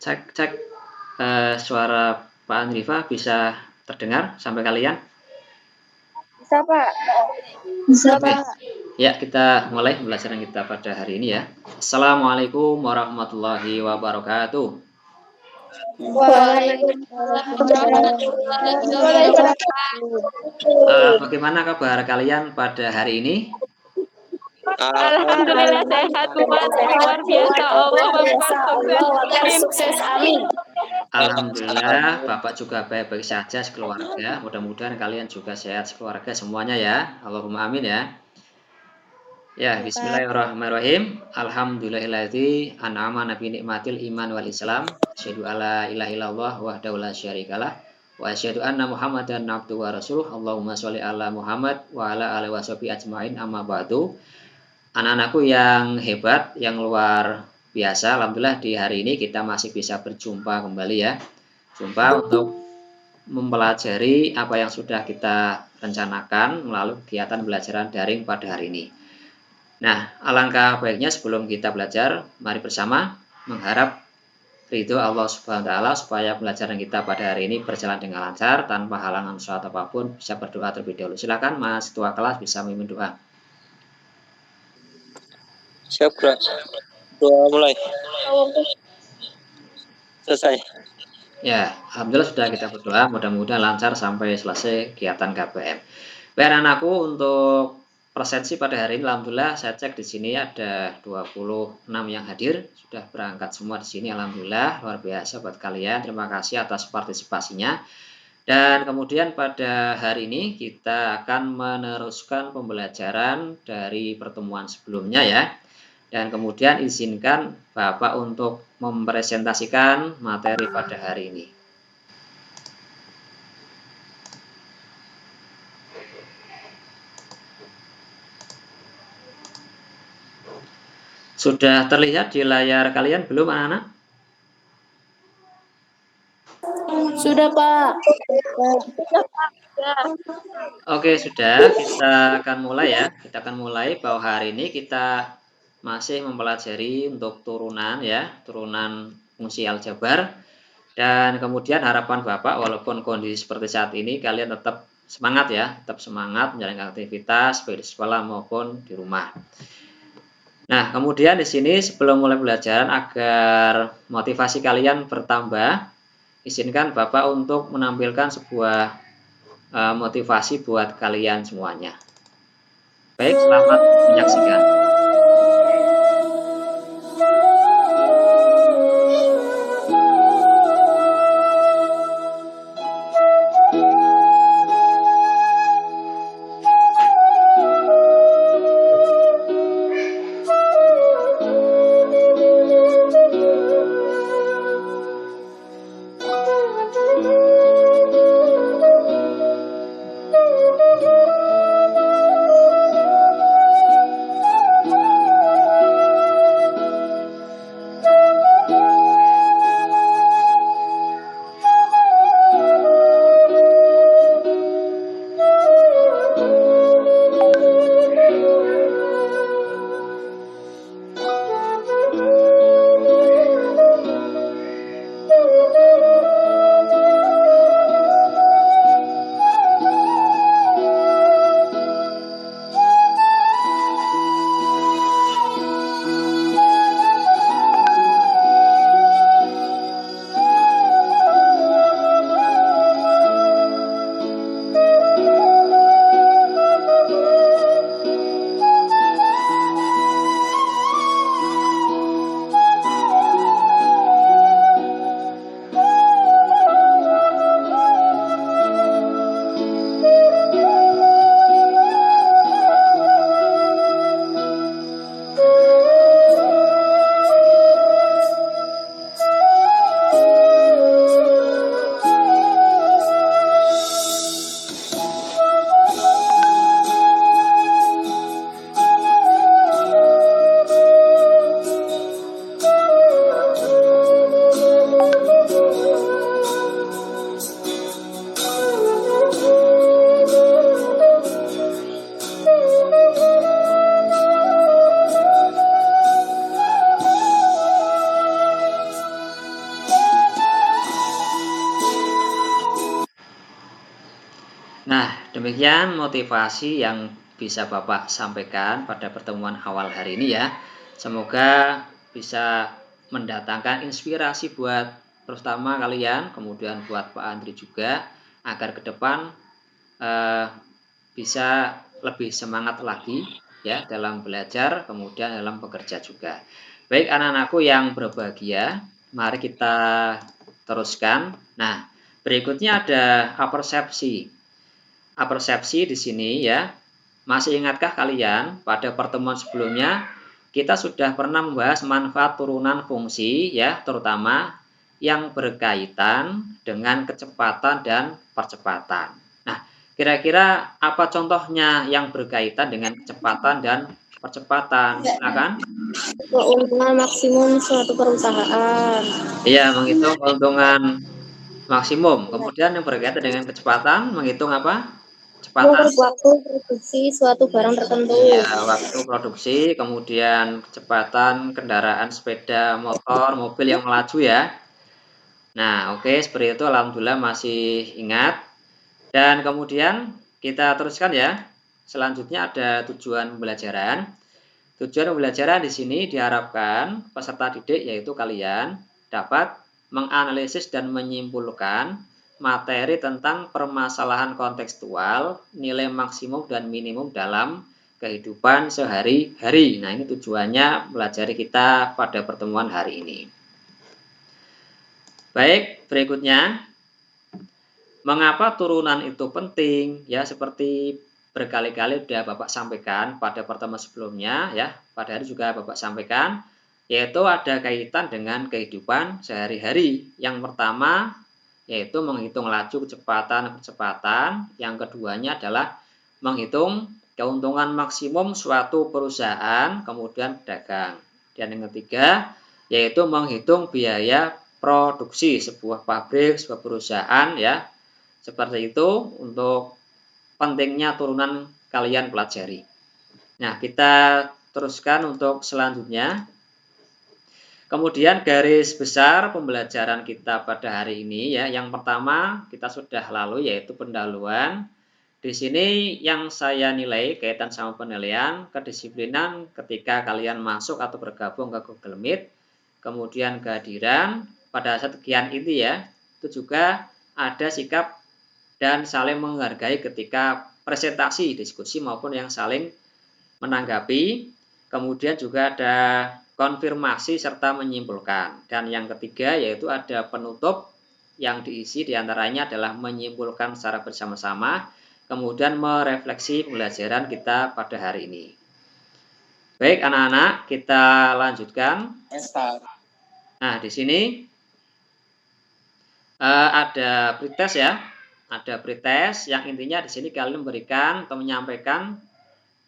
Cek cek, suara Pak Andrifa bisa terdengar sampai kalian? Bisa, Pak. Bisa, Oke. Pak. Ya, kita mulai pembelajaran kita pada hari ini ya. Assalamualaikum warahmatullahi wabarakatuh. Waalaikumsalam warahmatullahi wabarakatuh. Bagaimana kabar kalian pada hari ini? Alhamdulillah sehat, Mas. Luar biasa. Allah Allah sukses. Amin. Alhamdulillah, Bapak juga baik-baik saja sekeluarga. Mudah-mudahan kalian juga sehat sekeluarga semuanya ya. Allahumma amin ya. Ya, bismillahirrahmanirrahim. Alhamdulillahilladzi an'ama nabi nikmatil iman wal islam. Asyhadu alla ilaha illallah wahdahu la syarikalah wa asyhadu anna Muhammadan abduhu wa rasuluh. Allahumma sholli ala Muhammad wa ala alihi washabihi ajmain amma ba'du. Anak-anakku yang hebat, yang luar biasa, alhamdulillah di hari ini kita masih bisa berjumpa kembali ya. Jumpa untuk mempelajari apa yang sudah kita rencanakan melalui kegiatan pembelajaran daring pada hari ini. Nah, alangkah baiknya sebelum kita belajar, mari bersama mengharap ridho Allah Subhanahu wa taala supaya pembelajaran kita pada hari ini berjalan dengan lancar tanpa halangan suatu apapun. Bisa berdoa terlebih dahulu. Silakan Mas Ketua kelas bisa memimpin doa. Siap, Bro. Doa mulai. Selesai. Ya, alhamdulillah sudah kita berdoa, mudah-mudahan lancar sampai selesai kegiatan KBM. Baik anakku, untuk presensi pada hari ini alhamdulillah saya cek di sini ada 26 yang hadir, sudah berangkat semua di sini alhamdulillah, luar biasa buat kalian. Terima kasih atas partisipasinya. Dan kemudian pada hari ini kita akan meneruskan pembelajaran dari pertemuan sebelumnya ya. Dan kemudian izinkan Bapak untuk mempresentasikan materi pada hari ini. Sudah terlihat di layar kalian belum anak-anak? Sudah, Pak. Oke, sudah. Kita akan mulai ya. Kita akan mulai bahwa hari ini kita masih mempelajari untuk turunan ya, turunan fungsi aljabar. Dan kemudian harapan Bapak walaupun kondisi seperti saat ini kalian tetap semangat ya, tetap semangat menjalankan aktivitas baik di sekolah maupun di rumah. Nah, kemudian di sini sebelum mulai pembelajaran agar motivasi kalian bertambah, izinkan Bapak untuk menampilkan sebuah motivasi buat kalian semuanya. Baik, selamat menyaksikan. Nah, demikian motivasi yang bisa Bapak sampaikan pada pertemuan awal hari ini ya. Semoga bisa mendatangkan inspirasi buat terutama kalian, kemudian buat Pak Andri juga, agar ke depan bisa lebih semangat lagi ya dalam belajar, kemudian dalam bekerja juga. Baik anak-anakku yang berbahagia, mari kita teruskan. Nah, berikutnya ada apersepsi. Apersepsi di sini ya. Masih ingatkah kalian pada pertemuan sebelumnya kita sudah pernah membahas manfaat turunan fungsi ya, terutama yang berkaitan dengan kecepatan dan percepatan. Nah, kira-kira apa contohnya yang berkaitan dengan kecepatan dan percepatan? Silakan. Keuntungan maksimum suatu perusahaan. Iya, menghitung keuntungan maksimum. Kemudian yang berkaitan dengan kecepatan, menghitung apa? Kecepatan. Waktu produksi suatu barang tertentu. Iya, waktu produksi, kemudian kecepatan kendaraan sepeda, motor, mobil yang melaju ya. Nah, oke, seperti itu alhamdulillah masih ingat. Dan kemudian kita teruskan ya. Selanjutnya ada tujuan pembelajaran. Tujuan pembelajaran di sini diharapkan peserta didik yaitu kalian dapat menganalisis dan menyimpulkan materi tentang permasalahan kontekstual, nilai maksimum dan minimum dalam kehidupan sehari-hari. Nah, ini tujuannya pelajari kita pada pertemuan hari ini. Baik, berikutnya mengapa turunan itu penting? Ya, seperti berkali-kali sudah Bapak sampaikan pada pertemuan sebelumnya ya, pada hari juga Bapak sampaikan, yaitu ada kaitan dengan kehidupan sehari-hari. Yang pertama yaitu menghitung laju kecepatan, yang keduanya adalah menghitung keuntungan maksimum suatu perusahaan, kemudian pedagang. Dan yang ketiga yaitu menghitung biaya produksi sebuah pabrik, sebuah perusahaan ya. Seperti itu untuk pentingnya turunan kalian pelajari. Nah, kita teruskan untuk selanjutnya. Kemudian garis besar pembelajaran kita pada hari ini ya. Yang pertama kita sudah lalu yaitu pendahuluan. Di sini yang saya nilai kaitan sama penilaian kedisiplinan ketika kalian masuk atau bergabung ke Google Meet. Kemudian kehadiran pada saat kegiatan itu ya. Itu juga ada sikap dan saling menghargai ketika presentasi, diskusi maupun yang saling menanggapi. Kemudian juga ada konfirmasi serta menyimpulkan. Dan yang ketiga yaitu ada penutup yang diisi diantaranya adalah menyimpulkan secara bersama-sama, kemudian merefleksi pembelajaran kita pada hari ini. Baik anak-anak, kita lanjutkan. Nah, di sini ada pretest ya. Ada pretest yang intinya di sini kalian memberikan atau menyampaikan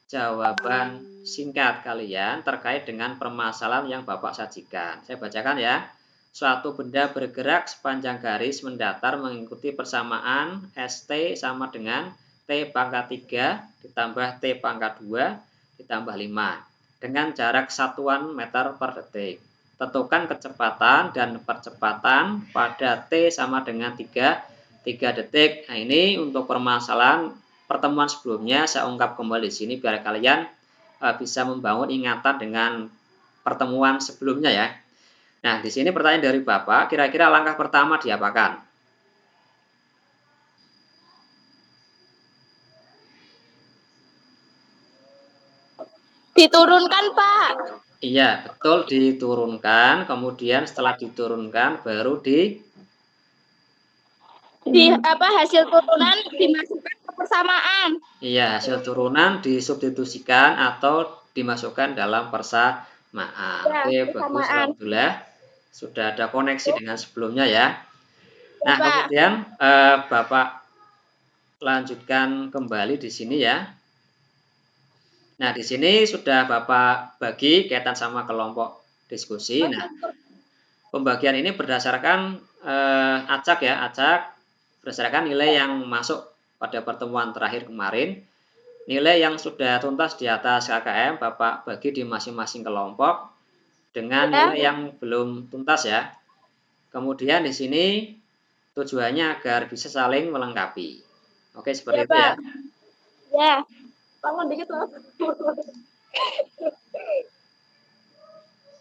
jawaban singkat kalian terkait dengan permasalahan yang Bapak sajikan. Saya bacakan ya. Suatu benda bergerak sepanjang garis mendatar mengikuti persamaan ST sama dengan T pangkat 3 ditambah T pangkat 2 ditambah 5 dengan jarak satuan meter per detik. Tentukan kecepatan dan percepatan pada T sama dengan 3 detik. Nah, ini untuk permasalahan pertemuan sebelumnya saya ungkap kembali di sini biar kalian bisa membangun ingatan dengan pertemuan sebelumnya ya. Nah, di sini pertanyaan dari Bapak, kira-kira langkah pertama diapakan? Diturunkan, Pak. Iya, betul diturunkan. Kemudian setelah diturunkan baru Hasil turunan dimasukkan ke persamaan. Iya, hasil turunan disubstitusikan atau dimasukkan dalam persamaan. Ya, Oke, bagus, alhamdulillah. Sudah ada koneksi dengan sebelumnya ya. Nah, kemudian Bapak lanjutkan kembali di sini ya. Nah, di sini sudah Bapak bagi kaitan sama kelompok diskusi. Nah, pembagian ini berdasarkan acak ya, acak berdasarkan nilai yang masuk pada pertemuan terakhir kemarin. Nilai yang sudah tuntas di atas KKM Bapak bagi di masing-masing kelompok dengan nilai yang belum tuntas ya. Kemudian di sini tujuannya agar bisa saling melengkapi. Oke, seperti Ya, itu ya. Pak. Ya. Bangun dikit loh.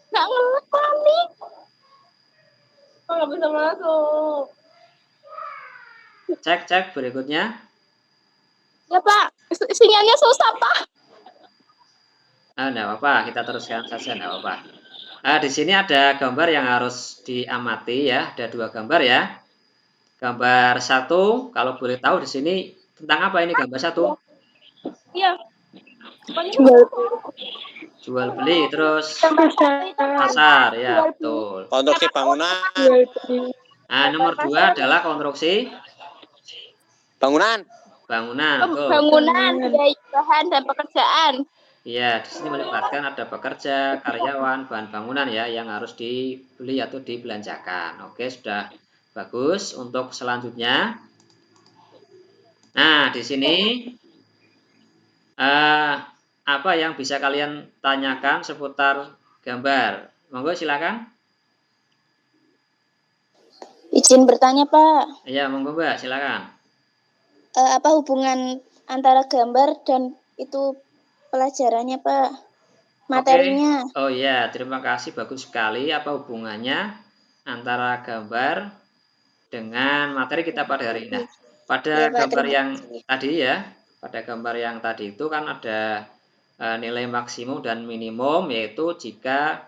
Nggak ngelek panik. Oh, nggak bisa masuk. Cek berikutnya. Ya, Pak. Sinyalnya susah, Pak. Enggak apa-apa, kita teruskan saja, enggak apa-apa. Di sini ada gambar yang harus diamati ya, ada 2 gambar ya. Gambar 1, kalau boleh tahu di sini tentang apa ini gambar 1? Iya. Jual beli, terus pasar ya, betul. Konstruksi bangunan. Nah, nomor 2 adalah konstruksi Bangunan. bangunan, betul. Bangunan, biaya bahan dan pekerjaan. Iya, di sini melibatkan ada pekerja, karyawan, bahan bangunan ya yang harus dibeli atau dibelanjakan. Oke, sudah bagus. Untuk selanjutnya, nah di sini apa yang bisa kalian tanyakan seputar gambar? Monggo silakan. Izin bertanya, Pak. Iya, monggo Mbak, silakan. Apa hubungan antara gambar dan itu pelajarannya, Pak? Materinya. Oke. Oh iya, terima kasih, bagus sekali. Apa hubungannya antara gambar dengan materi kita pada hari ini? Nah, pada Ya, Pak, gambar terima yang kasih. tadi ya, pada gambar yang tadi itu kan ada nilai maksimum dan minimum, yaitu jika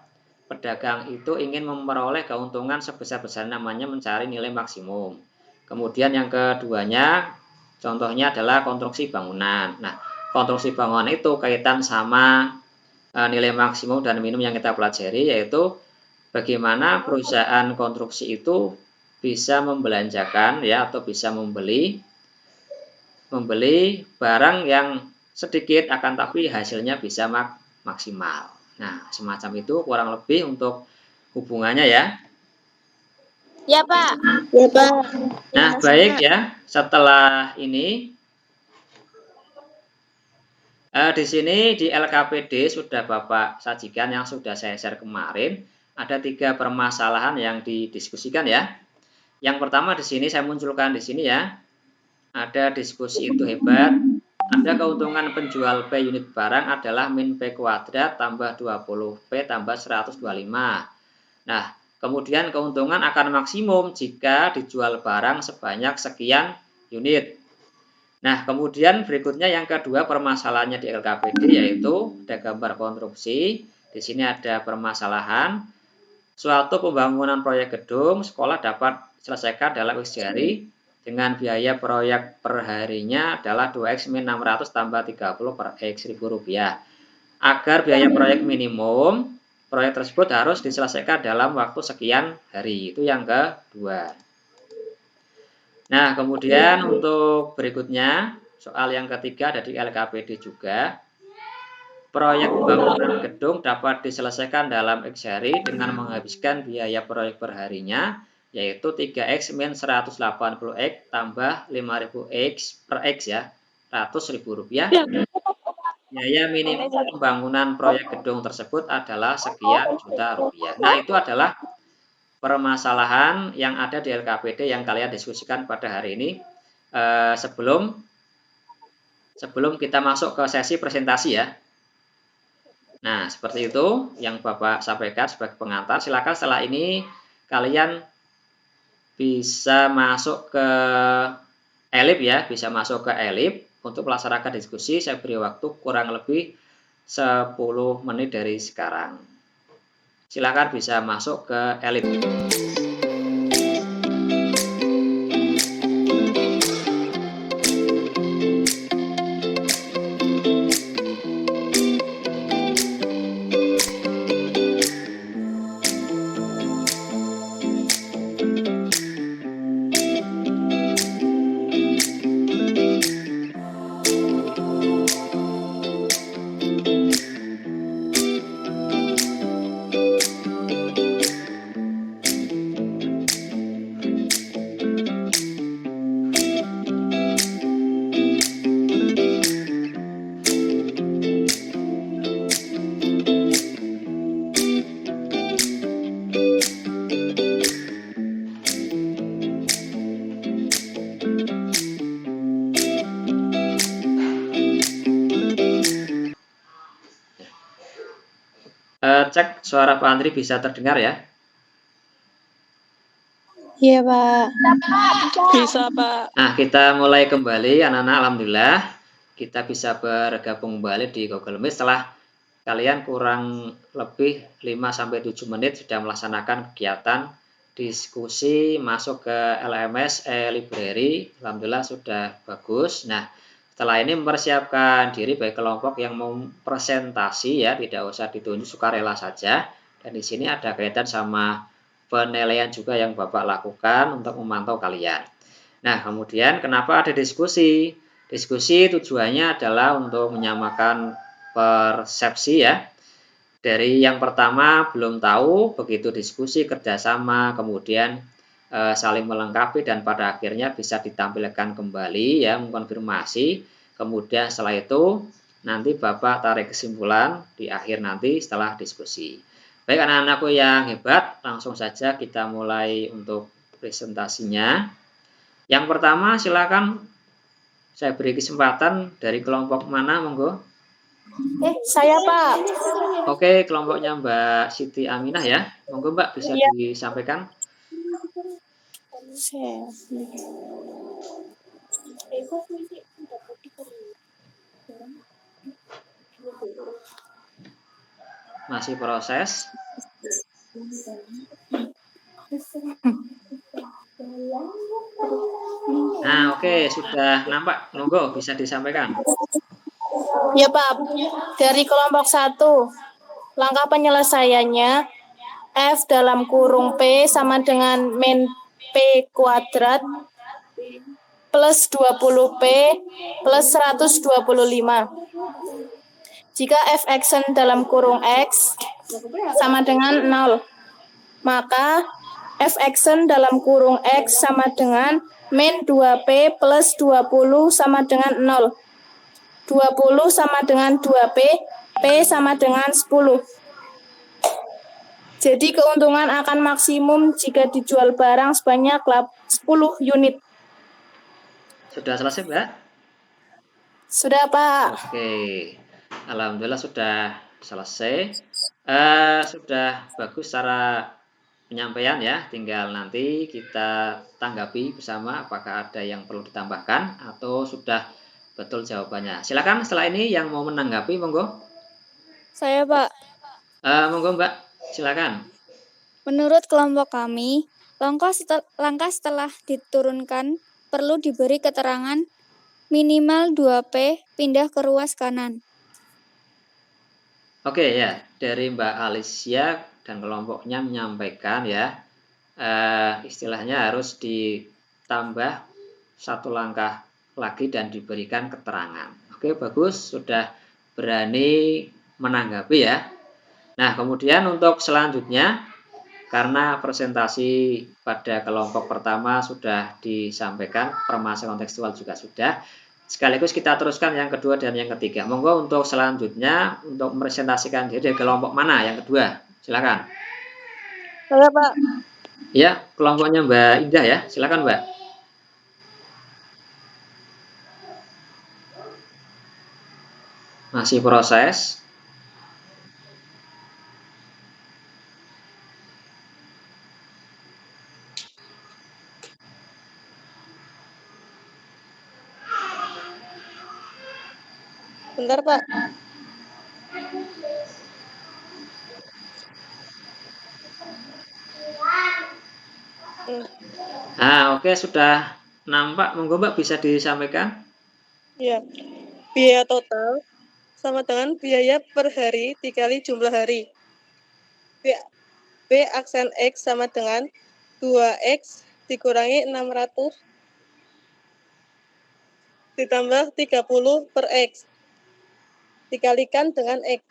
pedagang itu ingin memperoleh keuntungan sebesar-besarnya, namanya mencari nilai maksimum. Kemudian yang keduanya, contohnya adalah konstruksi bangunan. Nah, konstruksi bangunan itu kaitan sama nilai maksimum dan minimum yang kita pelajari, yaitu bagaimana perusahaan konstruksi itu bisa membelanjakan ya, atau bisa membeli barang yang sedikit akan tapi hasilnya bisa maksimal. Nah, semacam itu kurang lebih untuk hubungannya ya. Ya, Pak. Ya, Pak. Nah, baik ya. Setelah ini di sini di LKPD sudah Bapak sajikan yang sudah saya share kemarin. Ada 3 permasalahan yang didiskusikan ya. Yang pertama di sini saya munculkan di sini ya. Ada diskusi itu hebat. Ada keuntungan penjual P unit barang adalah min P kuadrat tambah 20P tambah 125. Nah, kemudian keuntungan akan maksimum jika dijual barang sebanyak sekian unit. Nah, kemudian berikutnya yang kedua permasalahannya di LKPD, yaitu ada gambar konstruksi. Di sini ada permasalahan suatu pembangunan proyek gedung sekolah dapat diselesaikan dalam X hari dengan biaya proyek per harinya adalah 2X min 600 tambah 30 per X Rp1.000. Agar biaya proyek minimum, proyek tersebut harus diselesaikan dalam waktu sekian hari. Itu yang kedua. Nah, kemudian untuk berikutnya, soal yang ketiga ada di LKPD juga. Proyek bangunan gedung dapat diselesaikan dalam X hari dengan menghabiskan biaya proyek per harinya, yaitu 3X min 180X tambah 5.000X per X ya, Rp100.000. Biaya minimum pembangunan proyek gedung tersebut adalah sekian juta rupiah. Nah, itu adalah permasalahan yang ada di LKPD yang kalian diskusikan pada hari ini. Sebelum kita masuk ke sesi presentasi ya. Nah, seperti itu yang Bapak sampaikan sebagai pengantar. Silakan setelah ini kalian bisa masuk ke Elip ya, bisa masuk ke Elip untuk melaksanakan diskusi. Saya beri waktu kurang lebih 10 menit dari sekarang. Silakan bisa masuk ke Elip. cek suara Pak Andri bisa terdengar ya? Iya, Pak. Bisa, Pak. Nah, kita mulai kembali anak-anak. Alhamdulillah kita bisa bergabung kembali di Google Meet setelah kalian kurang lebih 5-7 menit sudah melaksanakan kegiatan diskusi masuk ke LMS e-library. Alhamdulillah sudah bagus. Nah, setelah ini mempersiapkan diri bagi kelompok yang mau presentasi ya, tidak usah ditunjuk, sukarela saja. Dan di sini ada kaitan sama penilaian juga yang Bapak lakukan untuk memantau kalian. Nah, kemudian kenapa ada diskusi? Diskusi tujuannya adalah untuk menyamakan persepsi ya. Dari yang pertama belum tahu, begitu diskusi kerjasama, kemudian saling melengkapi dan pada akhirnya bisa ditampilkan kembali ya, mengkonfirmasi. Kemudian setelah itu nanti Bapak tarik kesimpulan di akhir nanti setelah diskusi. Baik anak-anakku yang hebat, langsung saja kita mulai untuk presentasinya. Yang pertama silakan saya beri kesempatan dari kelompok mana, monggo. Saya, Pak. Oke, kelompoknya Mbak Siti Aminah ya. Monggo Mbak bisa disampaikan. Masih proses. Nah, oke, sudah nampak. Monggo bisa disampaikan. Ya, Pak. Dari kelompok 1, langkah penyelesaiannya F dalam kurung P sama dengan min P kuadrat plus 20P plus 125. Jika F action dalam kurung X sama dengan 0, maka F action dalam kurung X sama dengan min 2P plus 20 sama dengan 0. 20 sama dengan 2P, P sama dengan 10. Jadi keuntungan akan maksimum jika dijual barang sebanyak 10 unit. Sudah selesai, Mbak? Sudah, Pak. Oke. Alhamdulillah sudah selesai. Sudah bagus secara penyampaian ya. Tinggal nanti kita tanggapi bersama apakah ada yang perlu ditambahkan atau sudah betul jawabannya. Silakan setelah ini yang mau menanggapi, monggo. Saya, Pak. Monggo Mbak, silakan. Menurut kelompok kami, langkah setelah diturunkan perlu diberi keterangan minimal 2P pindah ke ruas kanan. Oke ya, dari Mbak Alicia dan kelompoknya menyampaikan ya, istilahnya harus ditambah satu langkah lagi dan diberikan keterangan. Oke, bagus, sudah berani menanggapi ya. Nah, kemudian untuk selanjutnya, karena presentasi pada kelompok pertama sudah disampaikan, permasalahan kontekstual juga sudah, sekaligus kita teruskan yang kedua dan yang ketiga. Monggo untuk selanjutnya, untuk mepresentasikan diri dari kelompok mana yang kedua, silakan. Saya, Pak. Ya, kelompoknya Mbak Indah ya, silakan Mbak. Masih proses. Bentar, Pak. Nah, oke, sudah nampak. Monggo Mbak bisa disampaikan. Ya. Biaya total sama dengan biaya per hari dikali jumlah hari. B aksen X sama dengan 2X dikurangi 600 ditambah 30 per X dikalikan dengan X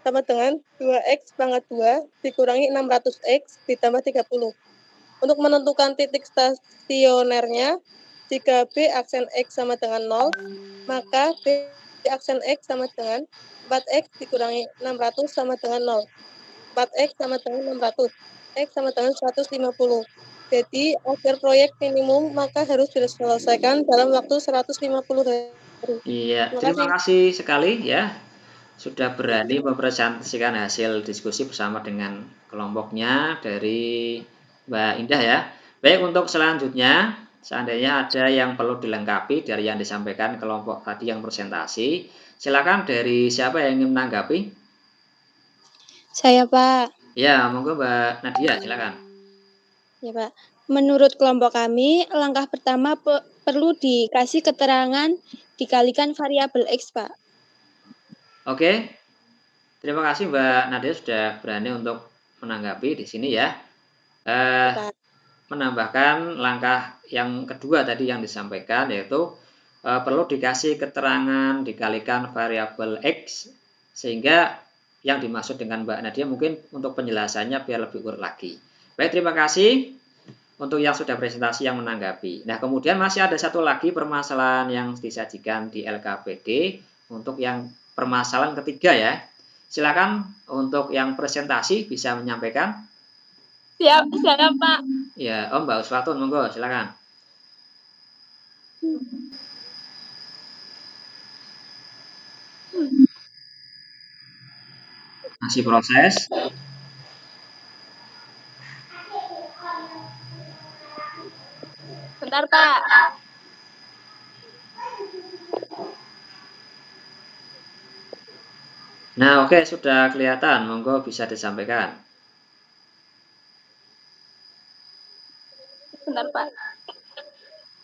sama dengan 2X pangkat 2 dikurangi 600X ditambah 30. Untuk menentukan titik stasionernya, jika B aksen X sama dengan 0, maka B aksen X sama dengan 4X dikurangi 600 sama dengan 0. 4X sama dengan 600. X sama dengan 150. Jadi, akhir proyek minimum maka harus diselesaikan dalam waktu 150 hari. Iya, terima kasih sekali ya. sudah berani mempresentasikan hasil diskusi bersama dengan kelompoknya dari Mbak Indah ya. Baik, untuk selanjutnya, seandainya ada yang perlu dilengkapi dari yang disampaikan kelompok tadi yang presentasi, silakan dari siapa yang ingin menanggapi? Saya, Pak. Ya, monggo Mbak Nadia, silakan. Ya, Pak. Menurut kelompok kami, langkah pertama perlu dikasih keterangan dikalikan variabel X, Pak. Oke, terima kasih Mbak Nadia sudah berani untuk menanggapi di sini ya. Menambahkan langkah yang kedua tadi yang disampaikan, yaitu perlu dikasih keterangan dikalikan variabel X, sehingga yang dimaksud dengan Mbak Nadia mungkin untuk penjelasannya biar lebih urut lagi. Baik, terima kasih untuk yang sudah presentasi yang menanggapi. Nah, kemudian masih ada satu lagi permasalahan yang disajikan di LKPD untuk yang permasalahan ketiga ya. Silakan untuk yang presentasi bisa menyampaikan. Siap, Pak. Ya, Om Mbak Uswatun, monggo silakan. Masih proses. Bentar, Pak. Nah, oke, sudah kelihatan. Monggo bisa disampaikan. Bentar, Pak.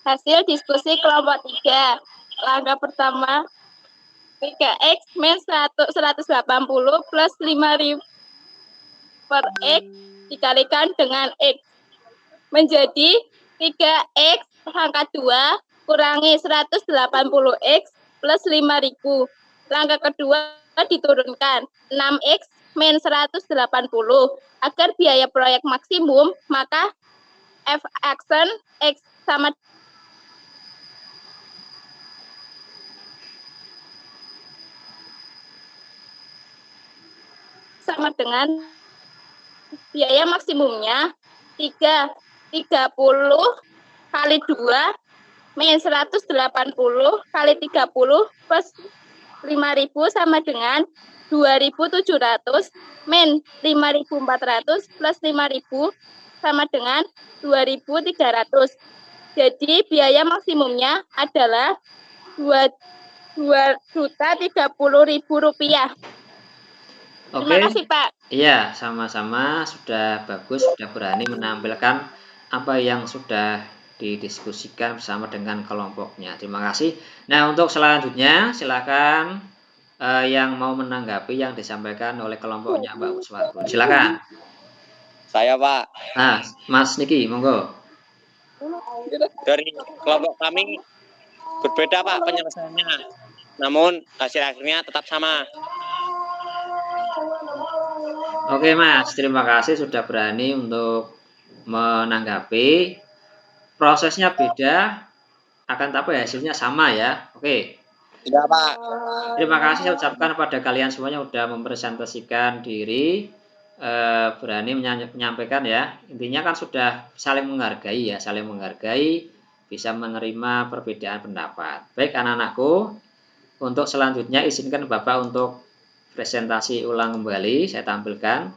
Hasil diskusi kelompok 3. Langkah pertama, 3X min 180 plus 5.000 per X dikalikan dengan X. Menjadi 3X pangkat 2 kurangi 180X plus 5.000. Langkah kedua diturunkan 6X min 180. Agar biaya proyek maksimum, maka F action X sama dengan biaya maksimumnya 30 kali 2 min 180 kali 30 plus 5.000 sama dengan 2.700 min 5.400 plus 5.000 sama dengan 2.300. Jadi biaya maksimumnya adalah 2.030.000 rupiah. Terima kasih, Pak. Iya, sama-sama, sudah bagus, sudah berani menampilkan apa yang sudah didiskusikan bersama dengan kelompoknya. Terima kasih. Nah, untuk selanjutnya silakan yang mau menanggapi yang disampaikan oleh kelompoknya Mbak Uswatun. Silakan. Saya, Pak. Nah, Mas Niki, monggo. Dari kelompok kami berbeda, Pak, penyelesaiannya. Namun hasil akhirnya tetap sama. Oke, Mas, terima kasih sudah berani untuk menanggapi. Prosesnya beda, akan tapi hasilnya sama ya. Oke. Iya, Pak. Terima kasih saya ucapkan pada kalian semuanya sudah mempresentasikan diri, berani menyampaikan ya. Intinya kan sudah saling menghargai ya, saling menghargai, bisa menerima perbedaan pendapat. Baik anak-anakku, untuk selanjutnya izinkan Bapak untuk presentasi ulang kembali, saya tampilkan.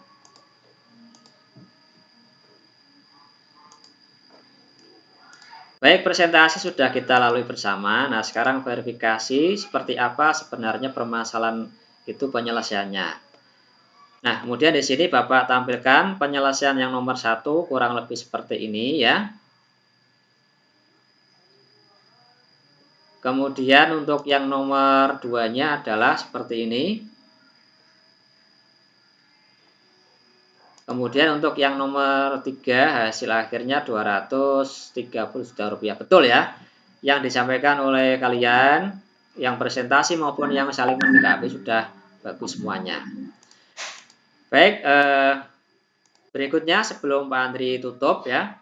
Baik, presentasi sudah kita lalui bersama. Nah, sekarang verifikasi seperti apa sebenarnya permasalahan itu penyelesaiannya. Nah, kemudian di sini Bapak tampilkan penyelesaian yang nomor 1 kurang lebih seperti ini ya. Kemudian untuk yang nomor 2-nya adalah seperti ini. Kemudian untuk yang nomor 3 hasil akhirnya 230 juta rupiah. Betul ya? Yang disampaikan oleh kalian, yang presentasi maupun yang saling melengkapi sudah bagus semuanya. Baik, berikutnya sebelum Pak Andri tutup ya.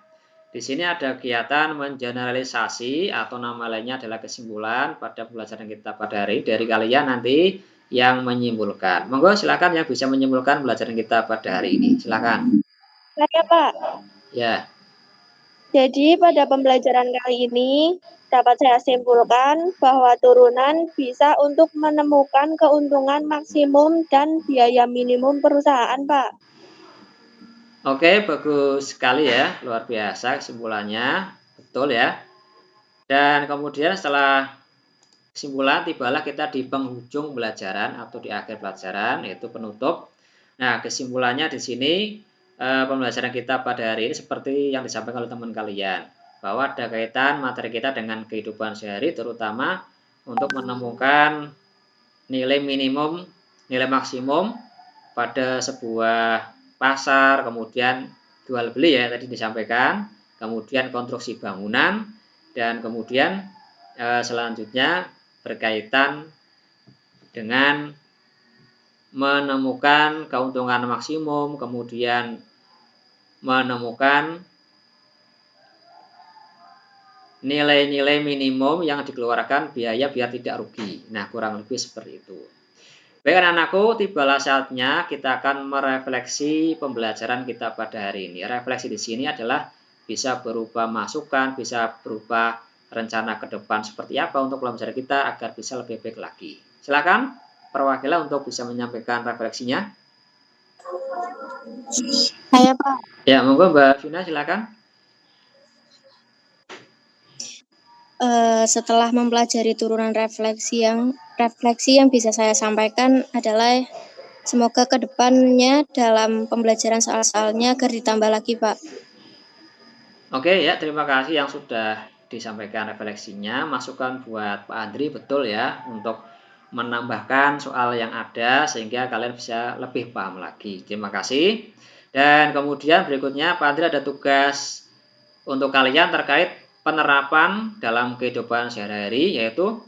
Di sini ada kegiatan mengeneralisasi atau nama lainnya adalah kesimpulan pada pembelajaran kita pada hari dari kalian nanti yang menyimpulkan. Monggo silakan yang bisa menyimpulkan pelajaran kita pada hari ini. Silakan. Saya, Pak. Ya. Jadi pada pembelajaran kali ini dapat saya simpulkan bahwa turunan bisa untuk menemukan keuntungan maksimum dan biaya minimum perusahaan, Pak. Oke, bagus sekali ya, luar biasa kesimpulannya, betul ya. Dan kemudian setelah kesimpulan, tibalah kita di penghujung pelajaran atau di akhir pelajaran, yaitu penutup. Nah, kesimpulannya di sini pembelajaran kita pada hari ini seperti yang disampaikan oleh teman kalian, bahwa ada kaitan materi kita dengan kehidupan sehari, terutama untuk menemukan nilai minimum, nilai maksimum pada sebuah pasar, kemudian jual beli ya tadi disampaikan, kemudian konstruksi bangunan, dan kemudian selanjutnya berkaitan dengan menemukan keuntungan maksimum, kemudian menemukan nilai-nilai minimum yang dikeluarkan biaya biar tidak rugi. Nah, kurang lebih seperti itu. Baik anak-anakku, tibalah saatnya kita akan merefleksi pembelajaran kita pada hari ini. Refleksi di sini adalah bisa berupa masukan, bisa berupa rencana ke depan seperti apa untuk pembelajaran kita agar bisa lebih baik lagi. Silakan perwakilan untuk bisa menyampaikan refleksinya. Saya, Pak. Ya, monggo Mbak Vina, silakan. Setelah mempelajari turunan refleksi yang bisa saya sampaikan adalah semoga kedepannya dalam pembelajaran soal-soalnya agar ditambah lagi, Pak. Oke ya, terima kasih yang sudah disampaikan refleksinya. Masukan buat Pak Andri, betul ya, untuk menambahkan soal yang ada sehingga kalian bisa lebih paham lagi. Terima kasih. Dan kemudian berikutnya Pak Andri ada tugas untuk kalian terkait penerapan dalam kehidupan sehari-hari, yaitu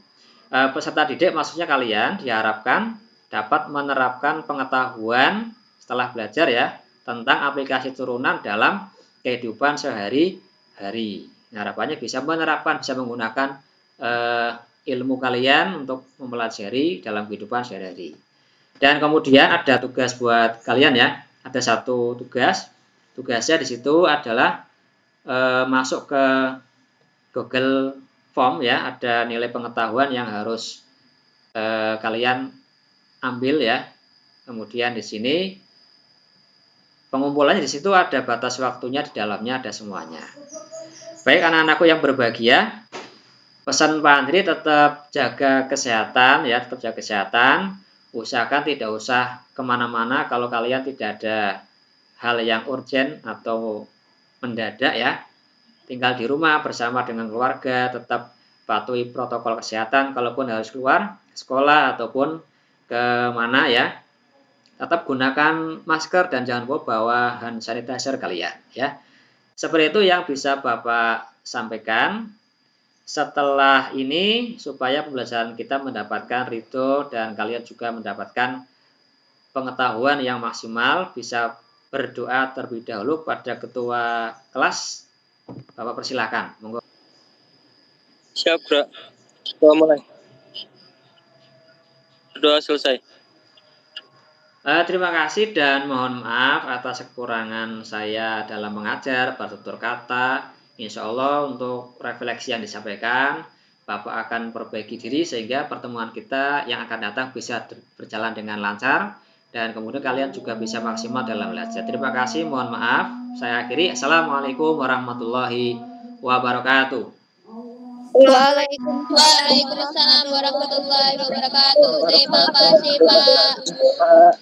peserta didik, maksudnya kalian diharapkan dapat menerapkan pengetahuan setelah belajar ya tentang aplikasi turunan dalam kehidupan sehari-hari. Harapannya bisa menerapkan, bisa menggunakan ilmu kalian untuk mempelajari dalam kehidupan sehari-hari. Dan kemudian ada tugas buat kalian ya, ada satu tugas. Tugasnya di situ adalah masuk ke Google Form ya, ada nilai pengetahuan yang harus kalian ambil ya. Kemudian di sini pengumpulannya di situ ada batas waktunya, di dalamnya ada semuanya. Baik anak-anakku yang berbahagia, pesan Pak Andri tetap jaga kesehatan ya, tetap jaga kesehatan. Usahakan tidak usah kemana-mana kalau kalian tidak ada hal yang urgent atau mendadak ya. Tinggal di rumah bersama dengan keluarga, tetap patuhi protokol kesehatan. Kalaupun harus keluar sekolah ataupun ke mana ya, tetap gunakan masker dan jangan lupa bawa hand sanitizer kalian ya. Seperti itu yang bisa Bapak sampaikan. Setelah ini supaya pembelajaran kita mendapatkan ridho dan kalian juga mendapatkan pengetahuan yang maksimal, bisa berdoa terlebih dahulu pada ketua kelas. Bapak persilakan. Monggo. Siap, Bro. Doa mulai. Doa selesai. Terima kasih dan mohon maaf atas kekurangan saya dalam mengajar, bertutur kata. Insya Allah untuk refleksi yang disampaikan, Bapak akan perbaiki diri sehingga pertemuan kita yang akan datang bisa berjalan dengan lancar dan kemudian kalian juga bisa maksimal dalam belajar. Terima kasih, mohon maaf. Saya akhiri. Assalamualaikum warahmatullahi wabarakatuh. Waalaikumsalam warahmatullahi wabarakatuh. Terima kasih, Pak.